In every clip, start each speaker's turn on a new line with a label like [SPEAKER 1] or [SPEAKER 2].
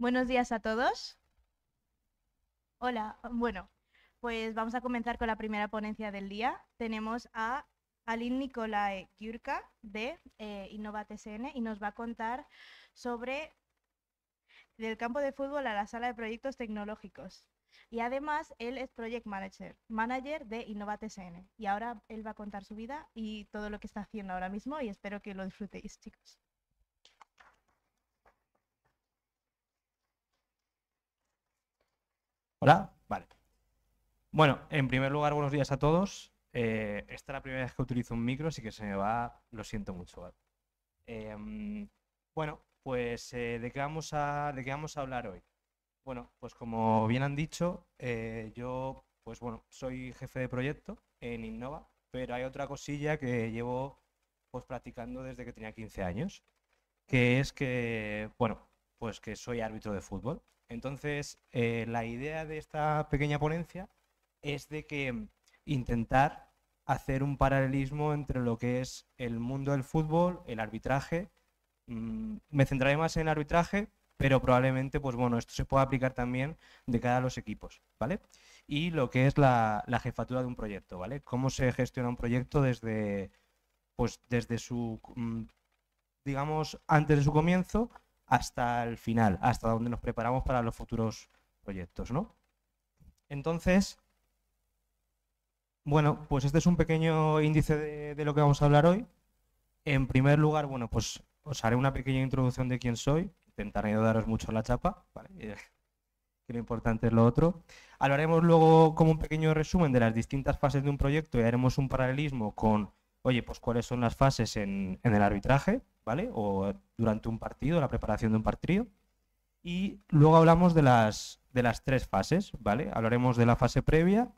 [SPEAKER 1] Buenos días a todos. Hola, bueno, pues vamos a comenzar con la primera ponencia del día. Tenemos a Alin Nicolae Gyurka de Innova TSN y nos va a contar sobre del campo de fútbol a la sala de proyectos tecnológicos. Y además él es Project Manager de Innova TSN. Y ahora él va a contar su vida y todo lo que está haciendo ahora mismo y espero que lo disfrutéis, chicos.
[SPEAKER 2] Hola, vale. Bueno, en primer lugar, buenos días a todos. Esta es la primera vez que utilizo un micro, así que se me va, lo siento mucho, ¿vale? Bueno, pues ¿de qué vamos a hablar hoy? Bueno, pues como bien han dicho, yo, pues bueno, soy jefe de proyecto en Innova, pero hay otra cosilla que llevo pues practicando desde que tenía 15 años, que es que, bueno, pues que soy árbitro de fútbol. Entonces, la idea de esta pequeña ponencia es de que intentar hacer un paralelismo entre lo que es el mundo del fútbol, el arbitraje. Me centraré más en el arbitraje, pero probablemente, pues bueno, esto se pueda aplicar también de cara a los equipos, ¿vale? Y lo que es la jefatura de un proyecto, ¿vale? Cómo se gestiona un proyecto desde, pues desde su, digamos, antes de su comienzo hasta el final, hasta donde nos preparamos para los futuros proyectos, ¿no? Entonces, bueno, pues este es un pequeño índice de lo que vamos a hablar hoy. En primer lugar, bueno, pues os haré una pequeña introducción de quién soy. Intentaré no daros mucho la chapa, ¿vale? Que lo importante es lo otro. Hablaremos luego como un pequeño resumen de las distintas fases de un proyecto y haremos un paralelismo con, oye, pues cuáles son las fases en el arbitraje, ¿vale? O durante un partido, la preparación de un partido. Y luego hablamos de las tres fases, ¿vale? Hablaremos de la fase previa,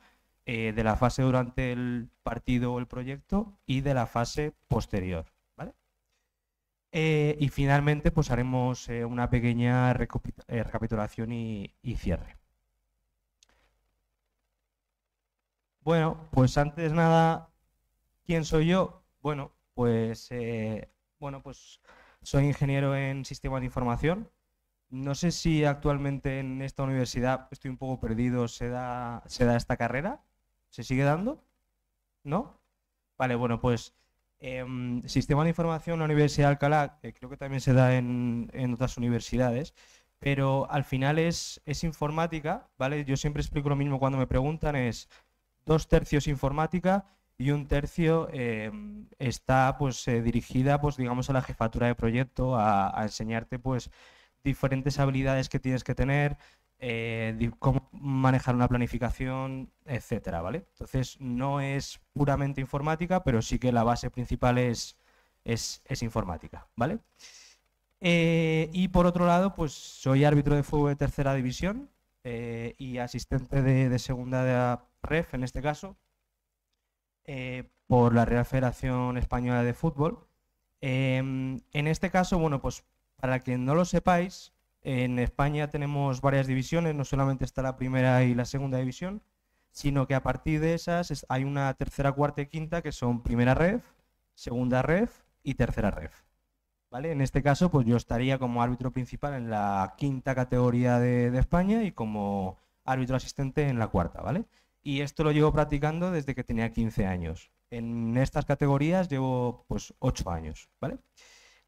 [SPEAKER 2] de la fase durante el partido o el proyecto y de la fase posterior, ¿vale? Y finalmente, pues haremos una pequeña recapitulación y cierre. Bueno, pues antes de nada, ¿quién soy yo? Bueno, pues soy ingeniero en sistemas de información. No sé si actualmente en esta universidad estoy un poco perdido, se da esta carrera. ¿Se sigue dando? ¿No? Vale, bueno, pues sistema de información en la Universidad de Alcalá, que creo que también se da en otras universidades, pero al final es informática, ¿vale? Yo siempre explico lo mismo cuando me preguntan, es 2 tercios informática y 1 tercio está pues dirigida pues digamos a la jefatura de proyecto, a enseñarte pues diferentes habilidades que tienes que tener, cómo manejar una planificación, etcétera, ¿vale? Entonces no es puramente informática, pero sí que la base principal es informática, ¿vale? Y por otro lado, pues soy árbitro de fútbol de tercera división y asistente de segunda de ref, en este caso, por la Real Federación Española de Fútbol. En este caso, bueno, pues para quien no lo sepáis, en España tenemos varias divisiones, no solamente está la primera y la segunda división, sino que a partir de esas hay una tercera, cuarta y quinta que son primera ref, segunda ref y tercera ref. ¿Vale? En este caso, pues yo estaría como árbitro principal en la quinta categoría de España y como árbitro asistente en la cuarta, ¿vale? Y esto lo llevo practicando desde que tenía 15 años. En estas categorías llevo pues 8 años, ¿vale?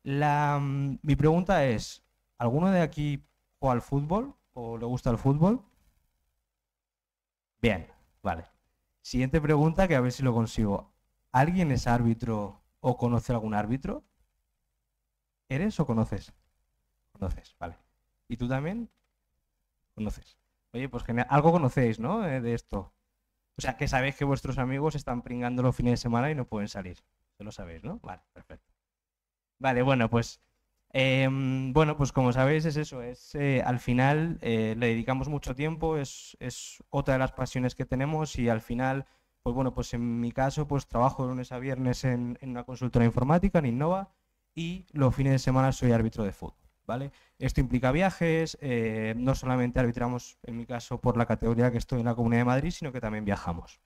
[SPEAKER 2] Mi pregunta es, ¿alguno de aquí juega al fútbol o le gusta el fútbol? Bien, vale. Siguiente pregunta que a ver si lo consigo. ¿Alguien es árbitro o conoce algún árbitro? ¿Eres o conoces? Conoces, vale. ¿Y tú también? Conoces. Oye, pues genial. Algo conocéis, ¿no? De esto. O sea, que sabéis que vuestros amigos están pringando los fines de semana y no pueden salir. Eso lo sabéis, ¿no? Vale, perfecto. Vale, bueno, pues como sabéis es eso, al final le dedicamos mucho tiempo, es otra de las pasiones que tenemos y al final, pues bueno, pues en mi caso, pues trabajo de lunes a viernes en una consultora informática, en Innova, y los fines de semana soy árbitro de fútbol, ¿vale? Esto implica viajes, no solamente arbitramos, en mi caso, por la categoría que estoy en la Comunidad de Madrid, sino que también viajamos.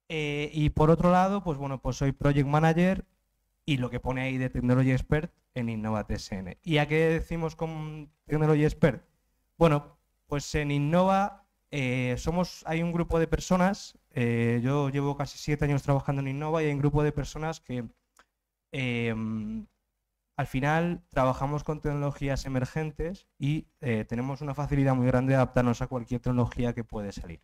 [SPEAKER 2] Y por otro lado, pues bueno, pues soy project manager y lo que pone ahí de Technology Expert en Innova TSN. ¿Y a qué decimos con Technology Expert? Bueno, pues en Innova hay un grupo de personas, yo llevo casi 7 años trabajando en Innova y hay un grupo de personas que al final trabajamos con tecnologías emergentes y tenemos una facilidad muy grande de adaptarnos a cualquier tecnología que puede salir.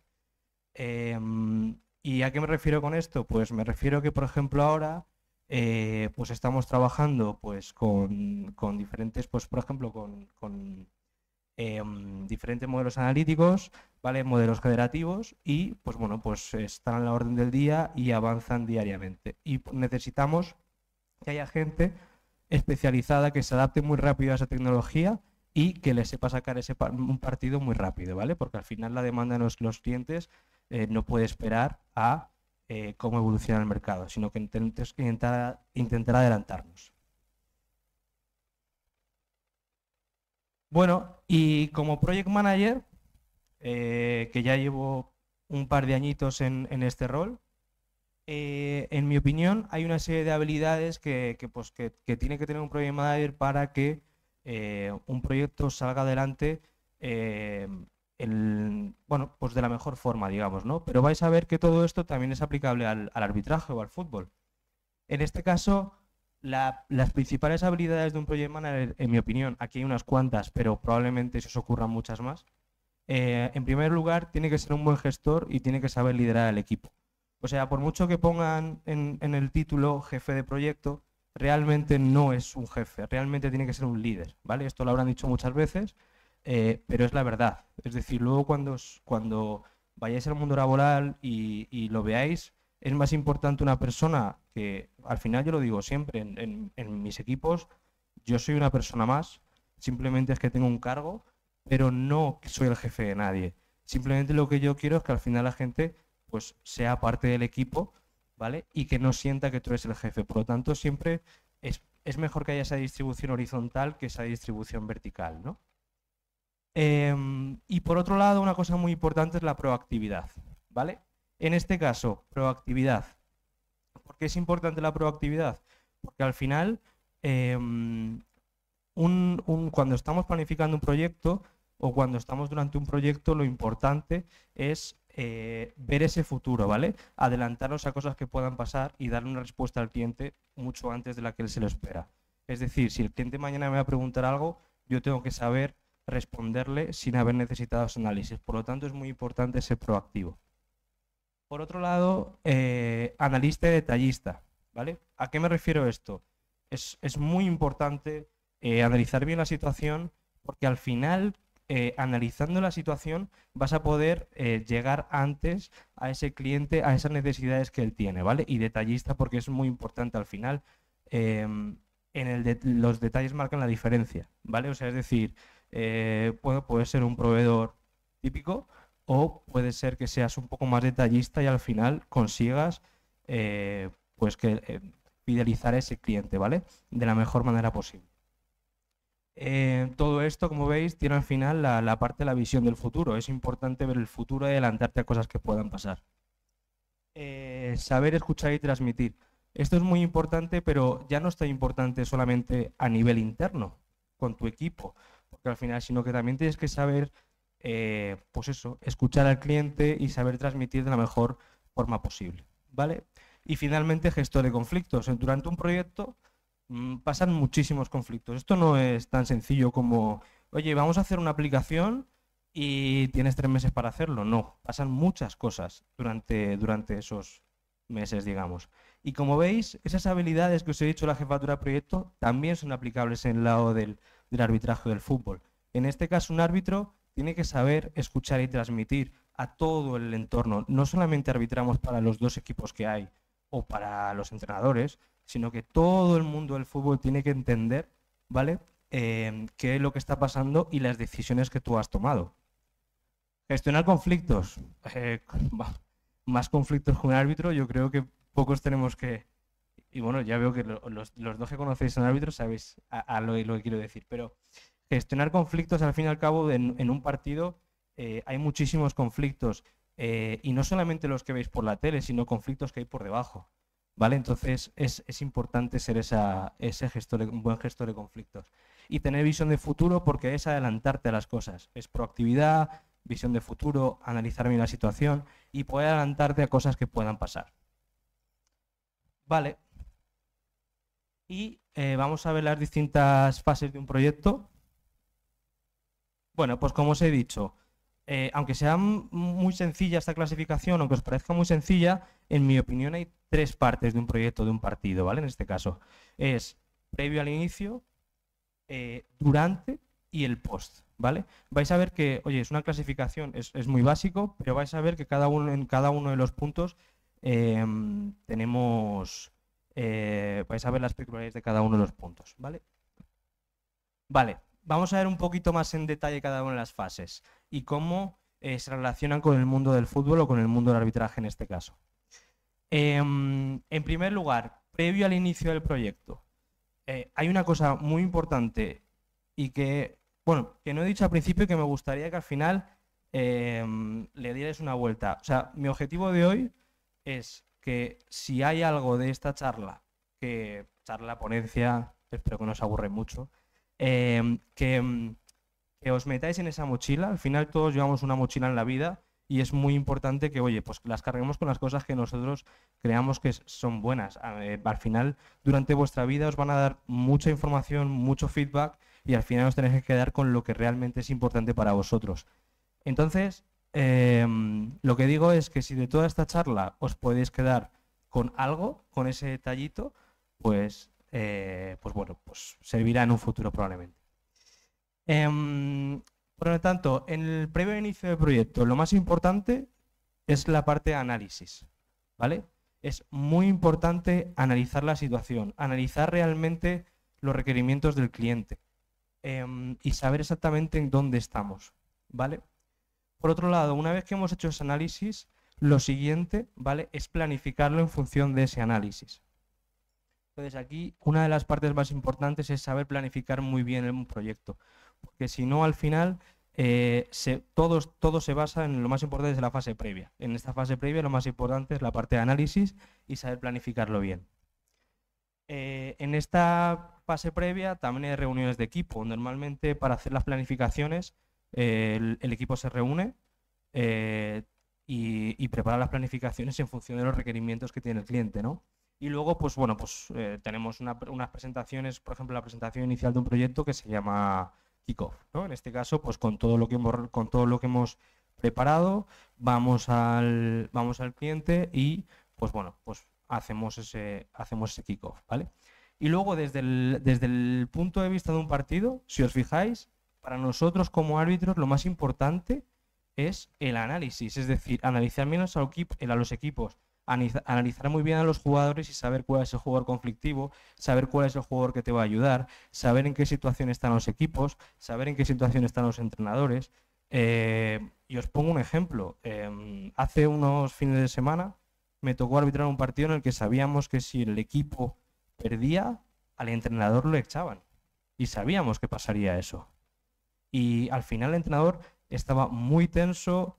[SPEAKER 2] ¿Y a qué me refiero con esto? Pues me refiero que, por ejemplo, ahora pues estamos trabajando pues con diferentes, pues por ejemplo, con diferentes modelos analíticos, ¿vale? Modelos generativos y pues bueno, pues están a la orden del día y avanzan diariamente. Y necesitamos que haya gente especializada que se adapte muy rápido a esa tecnología y que le sepa sacar un partido muy rápido, ¿vale? Porque al final la demanda de los clientes no puede esperar a cómo evoluciona el mercado, sino que intentar adelantarnos. Bueno, y como Project Manager, que ya llevo un par de añitos en este rol, en mi opinión, hay una serie de habilidades que tiene que tener un Project Manager para que un proyecto salga adelante bueno, pues de la mejor forma, digamos, ¿no? Pero vais a ver que todo esto también es aplicable al arbitraje o al fútbol. En este caso, las principales habilidades de un Project Manager, en mi opinión, aquí hay unas cuantas, pero probablemente se os ocurran muchas más. En primer lugar, tiene que ser un buen gestor y tiene que saber liderar el equipo. O sea, por mucho que pongan en el título jefe de proyecto, realmente no es un jefe, realmente tiene que ser un líder, ¿vale? Esto lo habrán dicho muchas veces, pero es la verdad. Es decir, luego cuando vayáis al mundo laboral y lo veáis, es más importante una persona que, al final yo lo digo siempre, en mis equipos, yo soy una persona más, simplemente es que tengo un cargo, pero no soy el jefe de nadie. Simplemente lo que yo quiero es que al final la gente pues sea parte del equipo, ¿vale? Y que no sienta que tú eres el jefe. Por lo tanto, siempre es mejor que haya esa distribución horizontal que esa distribución vertical, ¿no? Y por otro lado, una cosa muy importante es la proactividad, ¿vale? En este caso, proactividad. ¿Por qué es importante la proactividad? Porque al final, cuando estamos planificando un proyecto o cuando estamos durante un proyecto, lo importante es ver ese futuro, ¿vale? Adelantarnos a cosas que puedan pasar y darle una respuesta al cliente mucho antes de la que él se lo espera. Es decir, si el cliente mañana me va a preguntar algo, yo tengo que saber responderle sin haber necesitado ese análisis. Por lo tanto, es muy importante ser proactivo. Por otro lado, analista y detallista, ¿vale? ¿A qué me refiero esto? Es muy importante analizar bien la situación porque al final, analizando la situación, vas a poder llegar antes a ese cliente, a esas necesidades que él tiene, ¿vale? Y detallista porque es muy importante al final. Los detalles marcan la diferencia, ¿vale? O sea, es decir, puede ser un proveedor típico o puede ser que seas un poco más detallista y al final consigas pues fidelizar a ese cliente, ¿vale? De la mejor manera posible. Todo esto, como veis, tiene al final la parte de la visión del futuro. Es importante ver el futuro y adelantarte a cosas que puedan pasar. Saber escuchar y transmitir. Esto es muy importante, pero ya no es tan importante solamente a nivel interno, con tu equipo, porque al final, sino que también tienes que saber, pues eso, escuchar al cliente y saber transmitir de la mejor forma posible, ¿vale? Y finalmente, gestor de conflictos. Durante un proyecto pasan muchísimos conflictos. Esto no es tan sencillo como, oye, vamos a hacer una aplicación y tienes 3 meses para hacerlo. No, pasan muchas cosas durante esos meses, digamos. Y como veis, esas habilidades que os he dicho la jefatura de proyecto también son aplicables en el lado del arbitraje del fútbol. En este caso, un árbitro tiene que saber escuchar y transmitir a todo el entorno. No solamente arbitramos para los 2 equipos que hay o para los entrenadores, sino que todo el mundo del fútbol tiene que entender, ¿vale? Qué es lo que está pasando y las decisiones que tú has tomado. Gestionar conflictos. Más conflictos con un árbitro, yo creo que pocos tenemos que... Y bueno, ya veo que los 2 que conocéis en árbitros sabéis a lo que quiero decir, pero gestionar conflictos, al fin y al cabo, en un partido hay muchísimos conflictos, y no solamente los que veis por la tele, sino conflictos que hay por debajo. ¿vale? Entonces es importante ser ese gestor, un buen gestor de conflictos. Y tener visión de futuro porque es adelantarte a las cosas. Es proactividad, visión de futuro, analizar bien la situación y poder adelantarte a cosas que puedan pasar. Vale. Y vamos a ver las distintas fases de un proyecto. Bueno, pues como os he dicho, aunque sea muy sencilla esta clasificación, aunque os parezca muy sencilla, en mi opinión hay 3 partes de un proyecto, de un partido, ¿vale? En este caso, es previo al inicio, durante y el post, ¿vale? Vais a ver que, oye, es una clasificación, es muy básico, pero vais a ver que en cada uno de los puntos tenemos, vais a ver las peculiaridades de cada uno de los puntos, ¿vale? Vale, vamos a ver un poquito más en detalle cada una de las fases y cómo se relacionan con el mundo del fútbol o con el mundo del arbitraje en este caso. En primer lugar, previo al inicio del proyecto, hay una cosa muy importante y que, bueno, que no he dicho al principio y que me gustaría que al final le dierais una vuelta. O sea, mi objetivo de hoy es que si hay algo de esta charla, ponencia, espero que no os aburre mucho, que os metáis en esa mochila. Al final todos llevamos una mochila en la vida y es muy importante que, oye, pues las carguemos con las cosas que nosotros creamos que son buenas. Al final, durante vuestra vida os van a dar mucha información, mucho feedback y al final os tenéis que quedar con lo que realmente es importante para vosotros. Entonces, lo que digo es que si de toda esta charla os podéis quedar con algo, con ese detallito, pues bueno, pues servirá en un futuro probablemente. Por lo tanto, en el previo inicio del proyecto, lo más importante es la parte de análisis, ¿vale? Es muy importante analizar la situación, analizar realmente los requerimientos del cliente y saber exactamente en dónde estamos, ¿vale? Por otro lado, una vez que hemos hecho ese análisis, lo siguiente, ¿vale?, es planificarlo en función de ese análisis. Entonces aquí una de las partes más importantes es saber planificar muy bien un proyecto, porque si no al final todo se basa en lo más importante de la fase previa. En esta fase previa lo más importante es la parte de análisis y saber planificarlo bien. En esta fase previa también hay reuniones de equipo. Normalmente para hacer las planificaciones el equipo se reúne y prepara las planificaciones en función de los requerimientos que tiene el cliente, ¿no? Y luego, pues bueno, pues tenemos unas presentaciones, por ejemplo, la presentación inicial de un proyecto que se llama Kickoff, ¿no? En este caso, pues con todo lo que hemos preparado, vamos al cliente y, pues bueno, pues hacemos ese kickoff, ¿vale? Y luego, desde el punto de vista de un partido, si os fijáis, para nosotros como árbitros lo más importante es el análisis, es decir, analizar bien a los equipos, analizar muy bien a los jugadores y saber cuál es el jugador conflictivo, saber cuál es el jugador que te va a ayudar, saber en qué situación están los equipos, saber en qué situación están los entrenadores. Y os pongo un ejemplo. Hace unos fines de semana me tocó arbitrar un partido en el que sabíamos que si el equipo perdía, al entrenador lo echaban. Y sabíamos que pasaría eso. Y al final el entrenador estaba muy tenso.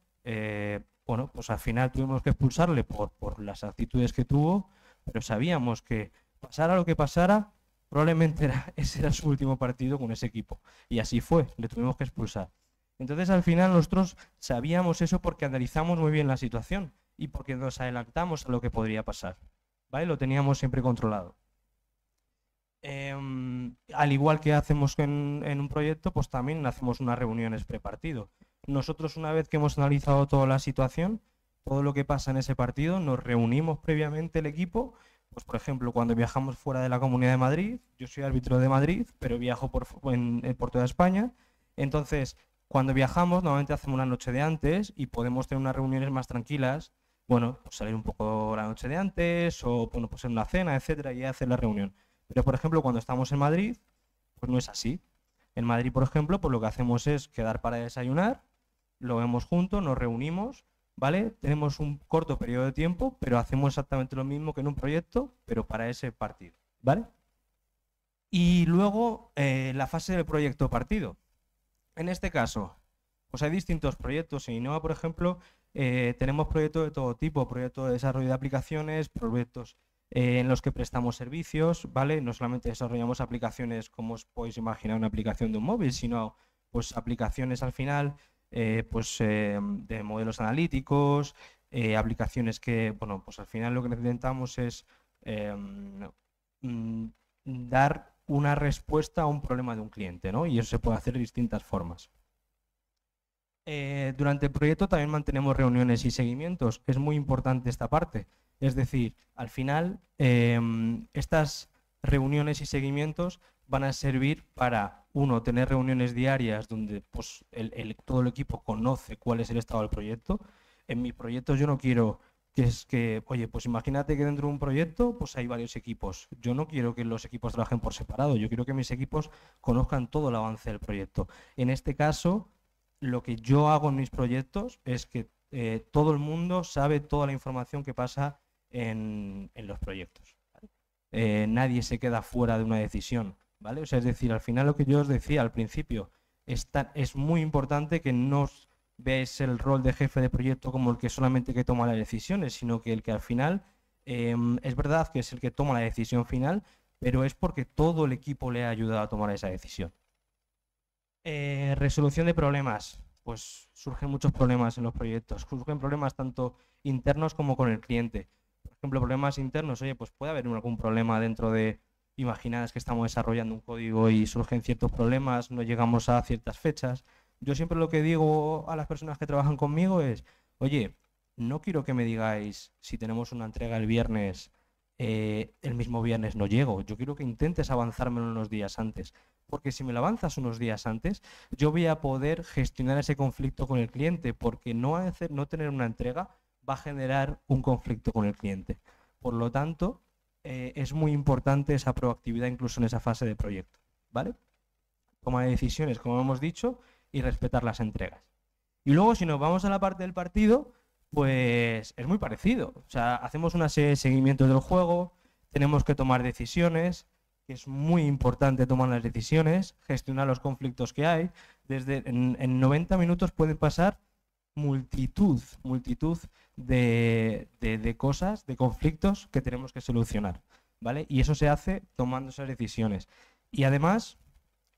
[SPEAKER 2] Bueno, pues al final tuvimos que expulsarle por las actitudes que tuvo, pero sabíamos que pasara lo que pasara, probablemente ese era su último partido con ese equipo. Y así fue, le tuvimos que expulsar. Entonces al final nosotros sabíamos eso porque analizamos muy bien la situación y porque nos adelantamos a lo que podría pasar, ¿vale? Lo teníamos siempre controlado. Al igual que hacemos en un proyecto, pues también hacemos unas reuniones prepartido. Nosotros, una vez que hemos analizado toda la situación, todo lo que pasa en ese partido, nos reunimos previamente el equipo. Pues, por ejemplo, cuando viajamos fuera de la Comunidad de Madrid, yo soy árbitro de Madrid, pero viajo por toda España. Entonces, cuando viajamos, normalmente hacemos una noche de antes y podemos tener unas reuniones más tranquilas. Bueno, pues salir un poco la noche de antes o, bueno, pues en una cena, etcétera, y hacer la reunión. Pero, por ejemplo, cuando estamos en Madrid, pues no es así. En Madrid, por ejemplo, pues lo que hacemos es quedar para desayunar, lo vemos juntos, nos reunimos, ¿vale? Tenemos un corto periodo de tiempo, pero hacemos exactamente lo mismo que en un proyecto, pero para ese partido, ¿vale? Y luego la fase del proyecto partido. En este caso, pues hay distintos proyectos. En Innova, por ejemplo, tenemos proyectos de todo tipo, proyectos de desarrollo de aplicaciones, proyectos en los que prestamos servicios, ¿vale? No solamente desarrollamos aplicaciones como os podéis imaginar una aplicación de un móvil, sino pues aplicaciones al final de modelos analíticos, aplicaciones que, bueno, pues al final lo que intentamos es mm, dar una respuesta a un problema de un cliente, ¿no? Y eso se puede hacer de distintas formas. Durante el proyecto también mantenemos reuniones y seguimientos. Es muy importante esta parte. Es decir, al final, estas reuniones y seguimientos van a servir para, uno, tener reuniones diarias donde pues, todo el equipo conoce cuál es el estado del proyecto. En mi proyecto yo no quiero oye, pues imagínate que dentro de un proyecto pues hay varios equipos. Yo no quiero que los equipos trabajen por separado, yo quiero que mis equipos conozcan todo el avance del proyecto. En este caso, lo que yo hago en mis proyectos es que todo el mundo sabe toda la información que pasa en los proyectos. ¿Vale? Nadie se queda fuera de una decisión, ¿vale? O sea, es decir, al final lo que yo os decía al principio, es muy importante que no veáis el rol de jefe de proyecto como el que solamente que toma las decisiones, sino que el que al final es verdad que es el que toma la decisión final, pero es porque todo el equipo le ha ayudado a tomar esa decisión. Resolución de problemas. Pues surgen muchos problemas en los proyectos. Surgen problemas tanto internos como con el cliente. Por ejemplo, problemas internos. Oye, pues puede haber algún problema dentro de... Imaginad que estamos desarrollando un código y surgen ciertos problemas, no llegamos a ciertas fechas. Yo siempre lo que digo a las personas que trabajan conmigo es, oye, no quiero que me digáis si tenemos una entrega el viernes, el mismo viernes no llego. Yo quiero que intentes avanzármelo unos días antes. Porque si me lo avanzas unos días antes, yo voy a poder gestionar ese conflicto con el cliente, porque no tener una entrega va a generar un conflicto con el cliente. Por lo tanto, es muy importante esa proactividad incluso en esa fase de proyecto, ¿vale? Toma de decisiones, como hemos dicho, y respetar las entregas. Y luego, si nos vamos a la parte del partido, pues es muy parecido. O sea, hacemos una serie de seguimientos del juego, tenemos que tomar decisiones, que es muy importante tomar las decisiones, gestionar los conflictos que hay. En 90 minutos pueden pasar multitud de cosas, de conflictos que tenemos que solucionar, ¿vale? Y eso se hace tomando esas decisiones. Y además,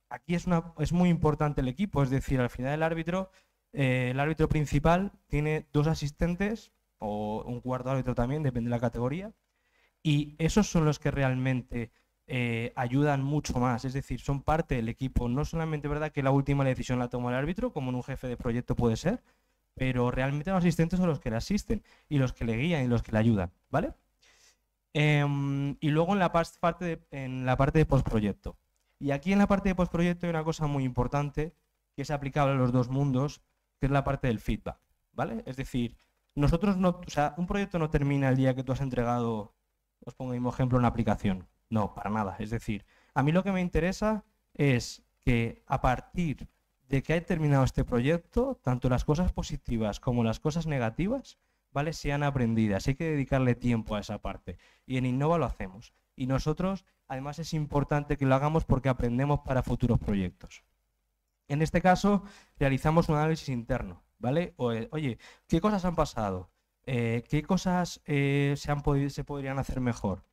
[SPEAKER 2] aquí es muy importante el equipo, es decir, al final el árbitro principal tiene 2 asistentes o un cuarto árbitro también, depende de la categoría, y esos son los que realmente ayudan mucho más, es decir, son parte del equipo. No solamente es verdad que la última decisión la toma el árbitro, como en un jefe de proyecto puede ser, pero realmente los asistentes son los que le asisten y los que le guían y los que le ayudan, ¿vale? Y luego en la parte de postproyecto. Y aquí en la parte de postproyecto hay una cosa muy importante que es aplicable a los dos mundos, que es la parte del feedback, ¿vale? Es decir, un proyecto no termina el día que tú has entregado, os pongo como ejemplo, una aplicación. No, para nada. Es decir, a mí lo que me interesa es que a partir de que haya terminado este proyecto, tanto las cosas positivas como las cosas negativas, ¿vale? Sean aprendidas. Hay que dedicarle tiempo a esa parte. Y en Innova lo hacemos. Y nosotros, además, es importante que lo hagamos porque aprendemos para futuros proyectos. En este caso, realizamos un análisis interno, ¿vale? Oye, ¿qué cosas han pasado? ¿Qué cosas se podrían hacer mejor?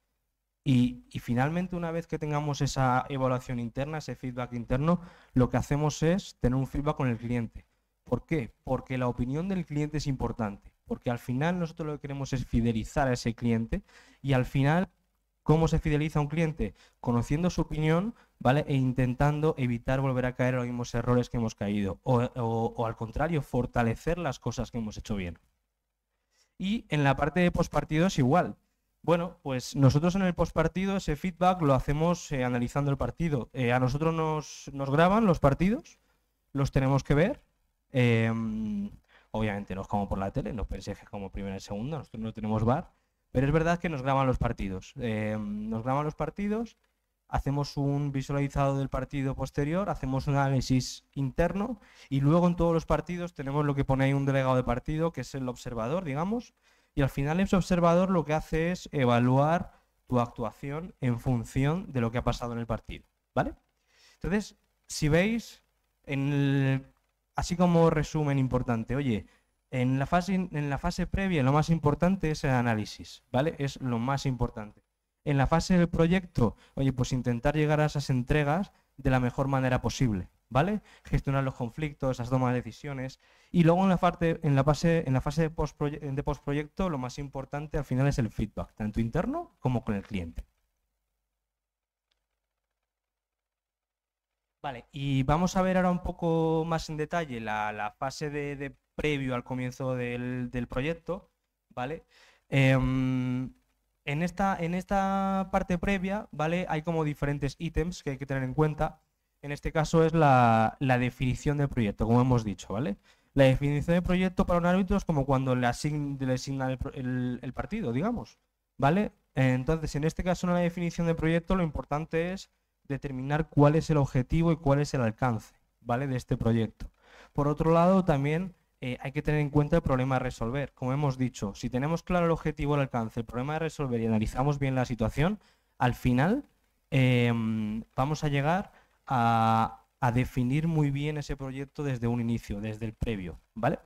[SPEAKER 2] Y finalmente, una vez que tengamos esa evaluación interna, ese feedback interno, lo que hacemos es tener un feedback con el cliente. ¿Por qué? Porque la opinión del cliente es importante. Porque al final nosotros lo que queremos es fidelizar a ese cliente y al final, ¿cómo se fideliza a un cliente? Conociendo su opinión, ¿vale? E intentando evitar volver a caer en los mismos errores que hemos caído. O al contrario, fortalecer las cosas que hemos hecho bien. Y en la parte de postpartido es igual. Bueno, pues nosotros en el postpartido ese feedback lo hacemos analizando el partido. A nosotros nos graban los partidos, los tenemos que ver. Obviamente no es como por la tele, no penséis que es como primera y segunda, nosotros no tenemos VAR, pero es verdad que nos graban los partidos. Nos graban los partidos, hacemos un visualizado del partido posterior, hacemos un análisis interno y luego en todos los partidos tenemos lo que pone ahí un delegado de partido, que es el observador, digamos. Y al final ese observador lo que hace es evaluar tu actuación en función de lo que ha pasado en el partido, ¿vale? Entonces, si veis, así como resumen importante, oye, en la fase previa lo más importante es el análisis, ¿vale? Es lo más importante. En la fase del proyecto, oye, pues intentar llegar a esas entregas de la mejor manera posible, ¿vale? Gestionar los conflictos, las tomas de decisiones. Y luego en la fase de postproyecto, lo más importante al final es el feedback, tanto interno como con el cliente. Vale, y vamos a ver ahora un poco más en detalle la fase de previo al comienzo del proyecto, ¿vale? En esta parte previa, ¿vale? Hay como diferentes ítems que hay que tener en cuenta. En este caso es la definición del proyecto, como hemos dicho, ¿vale? La definición del proyecto para un árbitro es como cuando le asignan el partido, digamos, ¿vale? Entonces, en este caso, en la definición del proyecto, lo importante es determinar cuál es el objetivo y cuál es el alcance, ¿vale? De este proyecto. Por otro lado, también hay que tener en cuenta el problema a resolver. Como hemos dicho, si tenemos claro el objetivo, el alcance, el problema a resolver y analizamos bien la situación, al final vamos a llegar a definir muy bien ese proyecto desde un inicio, desde el previo, ¿vale?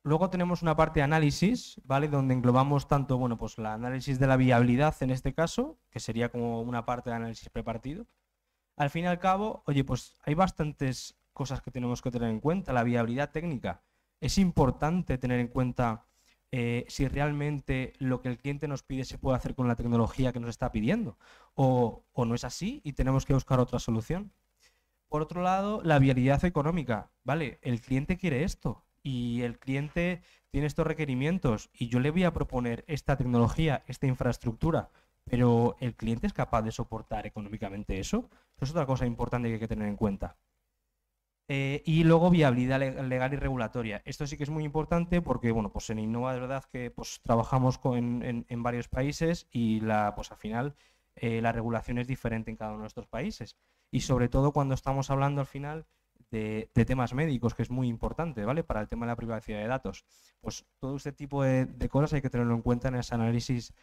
[SPEAKER 2] Luego tenemos una parte de análisis, ¿vale? Donde englobamos tanto, bueno, pues la análisis de la viabilidad en este caso, que sería como una parte de análisis prepartido. Al fin y al cabo, oye, pues hay bastantes cosas que tenemos que tener en cuenta. La viabilidad técnica. Es importante tener en cuenta si realmente lo que el cliente nos pide se puede hacer con la tecnología que nos está pidiendo o no es así y tenemos que buscar otra solución. Por otro lado, la viabilidad económica, ¿vale? El cliente quiere esto y el cliente tiene estos requerimientos y yo le voy a proponer esta tecnología, esta infraestructura, pero ¿el cliente es capaz de soportar económicamente eso? Eso es otra cosa importante que hay que tener en cuenta. Y luego viabilidad legal y regulatoria. Esto sí que es muy importante porque, bueno, pues en Innova de verdad que pues, trabajamos en varios países y pues al final la regulación es diferente en cada uno de nuestros países. Y sobre todo cuando estamos hablando al final de temas médicos, que es muy importante, ¿vale? Para el tema de la privacidad de datos. Pues todo este tipo de cosas hay que tenerlo en cuenta en ese análisis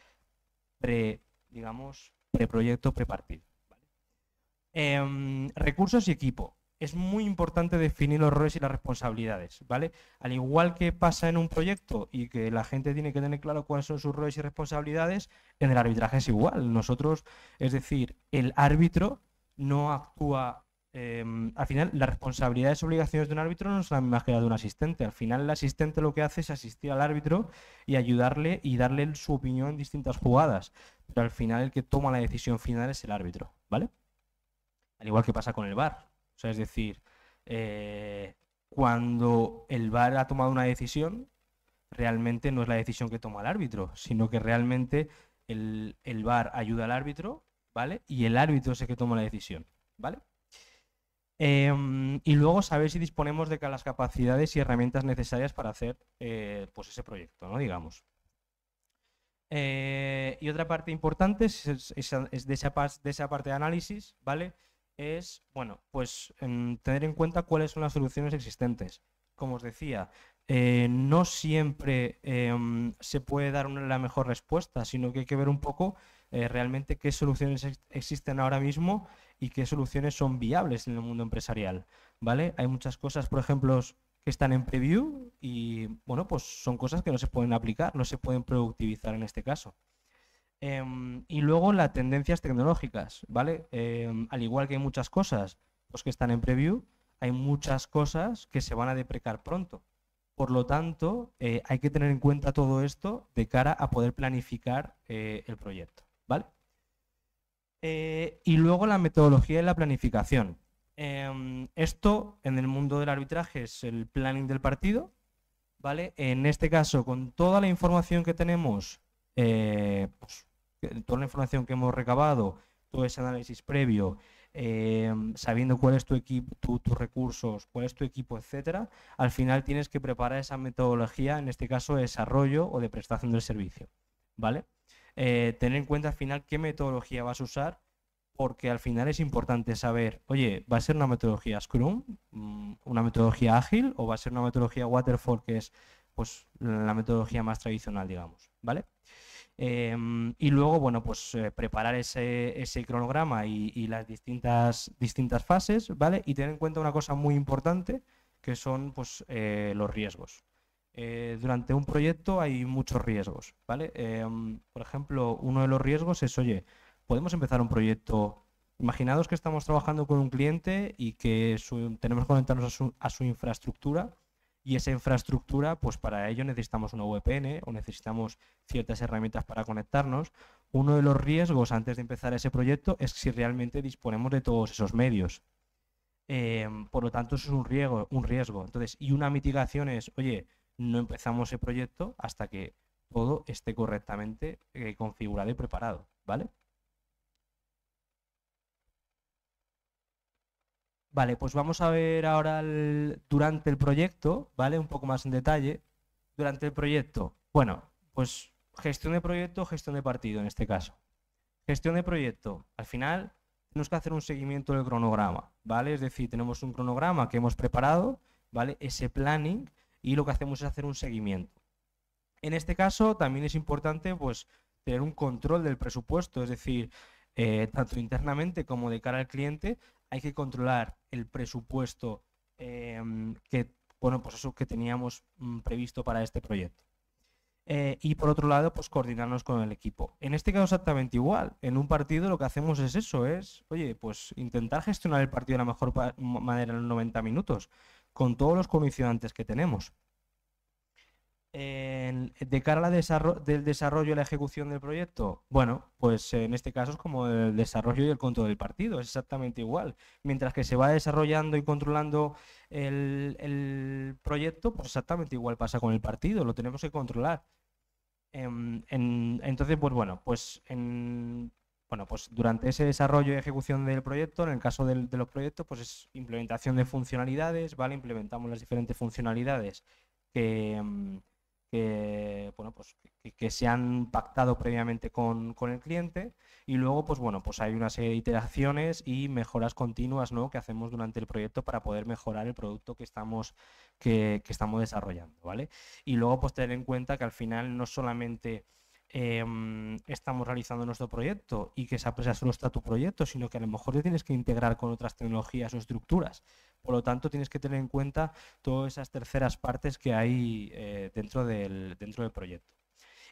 [SPEAKER 2] digamos, preproyecto, prepartido. Recursos y equipo. Es muy importante definir los roles y las responsabilidades, ¿vale? Al igual que pasa en un proyecto y que la gente tiene que tener claro cuáles son sus roles y responsabilidades, en el arbitraje es igual. Nosotros, es decir, el árbitro no actúa. Al final, las responsabilidades y obligaciones de un árbitro no son las mismas que las de un asistente. Al final, el asistente lo que hace es asistir al árbitro y ayudarle y darle su opinión en distintas jugadas. Pero al final, el que toma la decisión final es el árbitro, ¿vale? Al igual que pasa con el VAR. O sea, es decir, cuando el VAR ha tomado una decisión, realmente no es la decisión que toma el árbitro, sino que realmente el VAR ayuda al árbitro, ¿vale? Y el árbitro es el que toma la decisión, ¿vale? Y luego saber si disponemos de las capacidades y herramientas necesarias para hacer pues ese proyecto, ¿no? Digamos. Y otra parte importante es de esa parte de análisis, ¿vale? Es, bueno, pues tener en cuenta cuáles son las soluciones existentes. Como os decía, no siempre se puede dar la mejor respuesta, sino que hay que ver un poco realmente qué soluciones existen ahora mismo y qué soluciones son viables en el mundo empresarial, ¿vale? Hay muchas cosas, por ejemplo, que están en preview y, bueno, pues son cosas que no se pueden aplicar, no se pueden productivizar en este caso. Y luego las tendencias tecnológicas, ¿vale? Al igual que hay muchas cosas pues, que están en preview, hay muchas cosas que se van a deprecar pronto. Por lo tanto, hay que tener en cuenta todo esto de cara a poder planificar el proyecto, ¿vale? Y luego la metodología y la planificación. Esto en el mundo del arbitraje es el planning del partido, ¿vale? En este caso, con toda la información que tenemos, pues, toda la información que hemos recabado, todo ese análisis previo, sabiendo cuál es tu equipo, tus recursos, cuál es tu equipo, etcétera, al final tienes que preparar esa metodología, en este caso de desarrollo o de prestación del servicio, ¿vale? Tener en cuenta al final qué metodología vas a usar, porque al final es importante saber, oye, ¿va a ser una metodología Scrum, una metodología ágil o va a ser una metodología Waterfall, que es pues la metodología más tradicional, digamos, ¿vale? Y luego, bueno, pues preparar ese cronograma y las distintas fases, ¿vale? Y tener en cuenta una cosa muy importante, que son pues los riesgos. Durante un proyecto hay muchos riesgos, ¿vale? Por ejemplo, uno de los riesgos es, oye, podemos empezar un proyecto. Imaginaos que estamos trabajando con un cliente y que tenemos que conectarnos a su infraestructura y esa infraestructura, pues para ello necesitamos una VPN o necesitamos ciertas herramientas para conectarnos. Uno de los riesgos antes de empezar ese proyecto es si realmente disponemos de todos esos medios. Por lo tanto, eso es un riesgo. Entonces, y una mitigación es, oye, no empezamos el proyecto hasta que todo esté correctamente configurado y preparado, ¿vale? Vale, pues vamos a ver ahora durante el proyecto, ¿vale? Un poco más en detalle. Durante el proyecto, bueno, pues gestión de proyecto, gestión de partido en este caso. Gestión de proyecto, al final tenemos que hacer un seguimiento del cronograma, ¿vale? Es decir, tenemos un cronograma que hemos preparado, ¿vale? Ese planning y lo que hacemos es hacer un seguimiento. En este caso también es importante pues tener un control del presupuesto, es decir, tanto internamente como de cara al cliente, hay que controlar el presupuesto que, bueno, pues eso que teníamos previsto para este proyecto. Y por otro lado, pues coordinarnos con el equipo. En este caso exactamente igual. En un partido lo que hacemos es eso, oye, pues intentar gestionar el partido de la mejor manera en los 90 minutos, con todos los condicionantes que tenemos. De cara del desarrollo y la ejecución del proyecto, bueno, pues en este caso es como el desarrollo y el control del partido, es exactamente igual. Mientras que se va desarrollando y controlando el proyecto, pues exactamente igual pasa con el partido, lo tenemos que controlar. Entonces, pues bueno, bueno, pues durante ese desarrollo y ejecución del proyecto, en el caso de los proyectos, pues es implementación de funcionalidades, ¿vale? Implementamos las diferentes funcionalidades que, bueno, pues que se han pactado previamente con el cliente y luego, pues bueno, pues hay una serie de iteraciones y mejoras continuas, ¿no? Que hacemos durante el proyecto para poder mejorar el producto que estamos desarrollando, ¿vale? Y luego, pues tener en cuenta que al final no solamente estamos realizando nuestro proyecto y que esa empresa solo está tu proyecto, sino que a lo mejor te tienes que integrar con otras tecnologías o estructuras. Por lo tanto, tienes que tener en cuenta todas esas terceras partes que hay dentro del proyecto.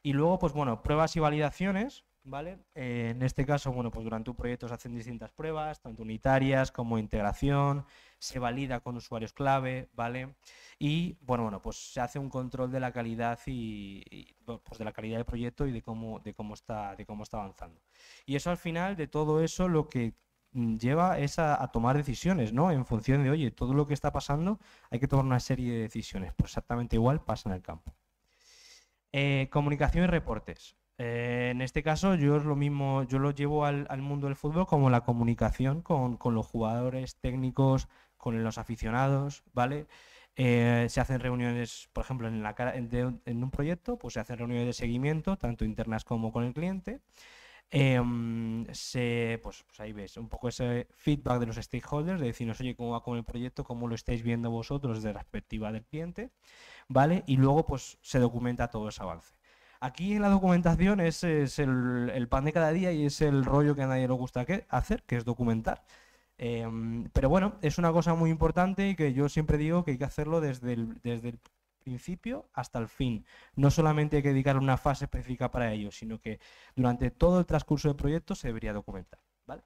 [SPEAKER 2] Y luego, pues bueno, pruebas y validaciones, ¿vale? En este caso, bueno, pues durante un proyecto se hacen distintas pruebas, tanto unitarias como integración, se valida con usuarios clave, ¿vale? Y bueno, pues se hace un control de la calidad pues de la calidad del proyecto y de cómo está avanzando. Y eso al final de todo eso lo que lleva es a tomar decisiones, ¿no? En función de, oye, todo lo que está pasando, hay que tomar una serie de decisiones. Pues exactamente igual pasa en el campo. Comunicación y reportes. En este caso, yo es lo mismo, yo lo llevo al mundo del fútbol como la comunicación con los jugadores técnicos, con los aficionados, ¿vale? Se hacen reuniones, por ejemplo, en un proyecto, pues se hacen reuniones de seguimiento, tanto internas como con el cliente. Pues ahí ves un poco ese feedback de los stakeholders, de decirnos, oye, cómo va con el proyecto, cómo lo estáis viendo vosotros desde la perspectiva del cliente, ¿vale? Y luego pues se documenta todo ese avance. Aquí en la documentación es el pan de cada día y es el rollo que a nadie le gusta hacer, que es documentar. Pero bueno, es una cosa muy importante y que yo siempre digo que hay que hacerlo desde el principio hasta el fin. No solamente hay que dedicar una fase específica para ello, sino que durante todo el transcurso del proyecto se debería documentar, ¿vale?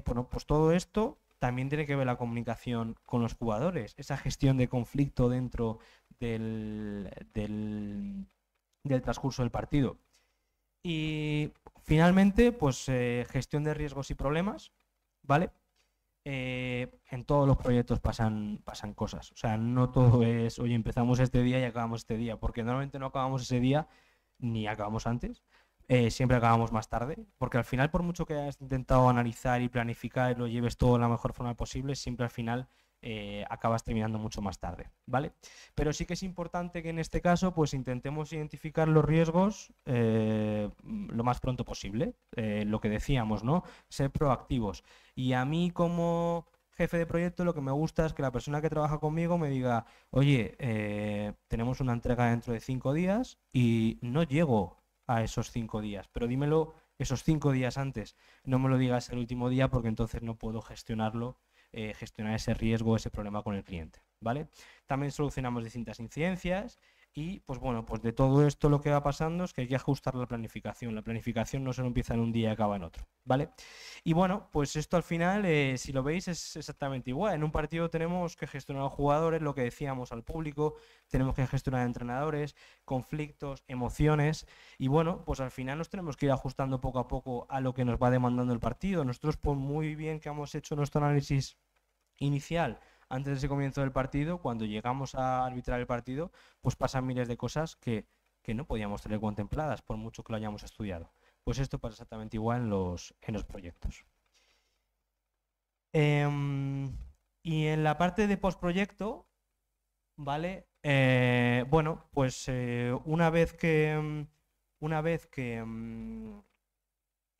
[SPEAKER 2] Bueno, pues todo esto también tiene que ver la comunicación con los jugadores, esa gestión de conflicto dentro del transcurso del partido. Y finalmente, pues gestión de riesgos y problemas, ¿vale? En todos los proyectos pasan cosas. O sea, no todo es, oye, empezamos este día y acabamos este día, porque normalmente no acabamos ese día ni acabamos antes. Siempre acabamos más tarde, porque al final, por mucho que hayas intentado analizar y planificar y lo lleves todo de la mejor forma posible, siempre al final acabas terminando mucho más tarde, ¿vale? Pero sí que es importante que en este caso pues intentemos identificar los riesgos lo más pronto posible, lo que decíamos, ¿no? Ser proactivos. Y a mí como jefe de proyecto lo que me gusta es que la persona que trabaja conmigo me diga, oye, tenemos una entrega dentro de 5 días y no llego a esos 5 días, pero dímelo esos 5 días antes, no me lo digas el último día porque entonces no puedo gestionar ese riesgo, ese problema con el cliente, ¿vale? ¿vale? También solucionamos distintas incidencias y, pues bueno, pues de todo esto lo que va pasando es que hay que ajustar la planificación. La planificación no solo empieza en un día y acaba en otro, ¿vale? Y bueno, pues esto al final, si lo veis, es exactamente igual. En un partido tenemos que gestionar a los jugadores, lo que decíamos, al público, tenemos que gestionar a entrenadores, conflictos, emociones, y bueno, pues al final nos tenemos que ir ajustando poco a poco a lo que nos va demandando el partido. Nosotros, por muy bien que hemos hecho nuestro análisis inicial antes de ese comienzo del partido, cuando llegamos a arbitrar el partido, pues pasan miles de cosas que no podíamos tener contempladas, por mucho que lo hayamos estudiado. Pues esto pasa exactamente igual en los proyectos. Y en la parte de postproyecto, ¿vale? Bueno, pues que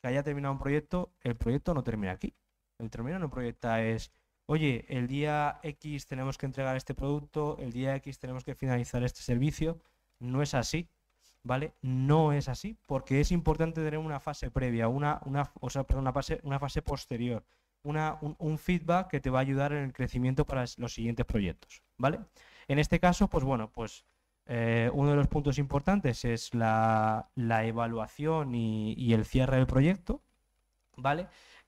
[SPEAKER 2] haya terminado un proyecto, el proyecto no termina aquí. El término no proyecta es, oye, el día X tenemos que entregar este producto, el día X tenemos que finalizar este servicio. No es así, ¿vale? No es así, porque es importante tener una fase previa, o sea, perdón, una fase posterior, un feedback que te va a ayudar en el crecimiento para los siguientes proyectos, ¿vale? En este caso, pues bueno, pues uno de los puntos importantes es la evaluación y el cierre del proyecto, ¿vale?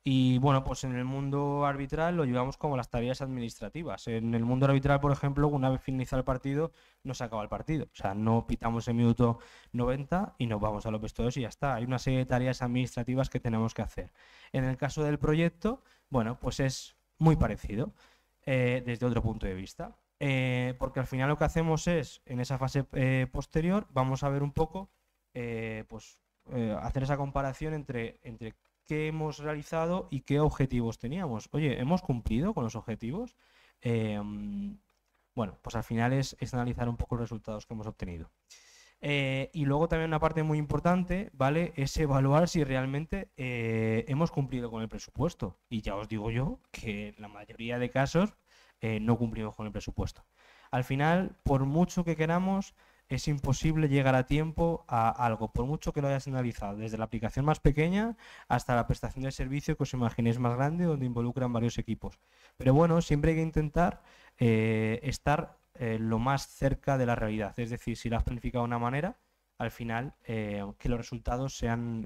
[SPEAKER 2] Y bueno, pues en el mundo arbitral lo llevamos como las tareas administrativas. En el mundo arbitral, por ejemplo, una vez finalizado el partido, no se acaba el partido. O sea, no pitamos el minuto 90 y nos vamos a los vestuarios y ya está. Hay una serie de tareas administrativas que tenemos que hacer. En el caso del proyecto, bueno, pues es muy parecido desde otro punto de vista. Porque al final lo que hacemos es, en esa fase posterior, vamos a ver un poco, hacer esa comparación entre qué hemos realizado y qué objetivos teníamos. Oye, ¿hemos cumplido con los objetivos? Bueno, pues al final es analizar un poco los resultados que hemos obtenido. Y luego también una parte muy importante, ¿vale? Es evaluar si realmente hemos cumplido con el presupuesto. Y ya os digo yo que en la mayoría de casos no cumplimos con el presupuesto. Al final, por mucho que queramos, es imposible llegar a tiempo a algo, por mucho que lo hayas analizado, desde la aplicación más pequeña hasta la prestación de servicio que os imaginéis más grande, donde involucran varios equipos. Pero bueno, siempre hay que intentar estar lo más cerca de la realidad. Es decir, si lo has planificado de una manera, al final que los resultados sean